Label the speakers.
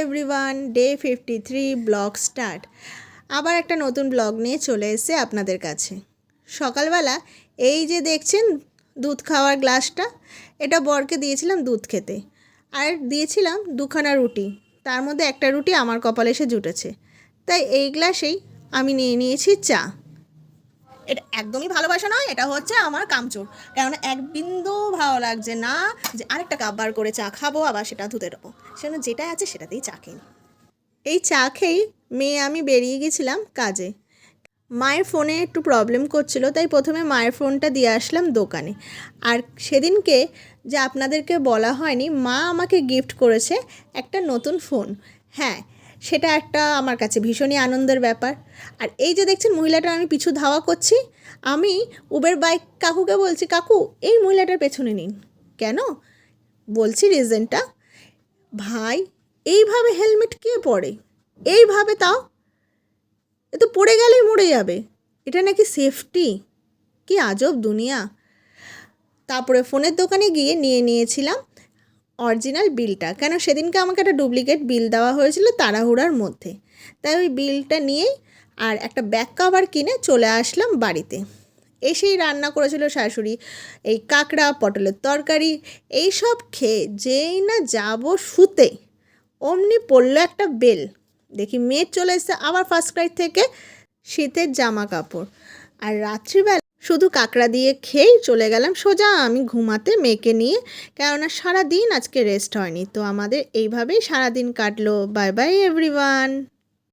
Speaker 1: Everyone, day 53 blog start. আবার একটা নতুন ব্লগ নিয়ে চলে এসেছে আপনাদের কাছে। সকালবেলা এই যে দেখছেন দুধ খাওয়ার গ্লাসটা, এটা বরকে দিয়েছিলাম দুধ খেতে, আর দিয়েছিলাম দুখানা রুটি। তার মধ্যে একটা রুটি আমার কপালে এসে জুটেছে, তাই এই গ্লাসেই আমি নিয়ে নিয়েছি চা। এটা একদমই ভালোবাসা নয়, এটা হচ্ছে আমার কামচোর। কেননা এক বিন্দু ভালো লাগছে না যে আরেকটা কাপ বার করে চা খাবো, আবার সেটা ধুতে দেবো। সেজন্য যেটা আছে সেটাতেই চা কিনি। এই চা খেয়েই মেয়ে আমি বেরিয়ে গেছিলাম কাজে। মায়ের ফোনে একটু প্রবলেম করছিল, তাই প্রথমে মায়ের ফোনটা দিয়ে আসলাম দোকানে। আর সেদিনকে যে আপনাদেরকে বলা হয়নি, মা আমাকে গিফট করেছে একটা নতুন ফোন। হ্যাঁ, সেটা একটা আমার কাছে ভীষণই আনন্দের ব্যাপার। আর এই যে দেখছেন মহিলাটার আমি পিছু ধাওয়া করছি, আমি উবের বাইক কাকুকে বলছি, কাকু এই মহিলাটার পেছনে নিন। কেন বলছি রিজনটা, ভাই এইভাবে হেলমেট কে পরে, এইভাবে তাও, এ তো পড়ে গেলেই মরে যাবে, এটা নাকি সেফটি? কি আজব দুনিয়া। তারপরে ফোনের দোকানে গিয়ে নিয়ে নিয়েছিলাম অরিজিনাল বিলটা, কেন সেদিনকে আমাকে একটা ডুপ্লিকেট বিল দেওয়া হয়েছিল তাড়াহুড়ার মধ্যে। তাই ওই বিলটা নিয়েই আর একটা ব্যাক কভার কিনে চলে আসলাম বাড়িতে। এসেই রান্না করেছিল শাশুড়ি এই কাঁকড়া পটলের তরকারি। এই সব খেয়ে যেই না যাব শুতে, অমনি পড়লো একটা বেল। দেখি মেয়ে চলে এসেছে আবার ফার্স্ট ক্রাই থেকে শীতের জামা কাপড়। আর রাত্রিবেলা শুধু কাঁকড়া দিয়ে খেয়েই চলে গেলাম সোজা আমি ঘুমাতে মেয়েকে নিয়ে, কেননা সারাদিন আজকে রেস্ট হয়নি। তো আমাদের এইভাবেই সারাদিন কাটলো। Bye bye everyone.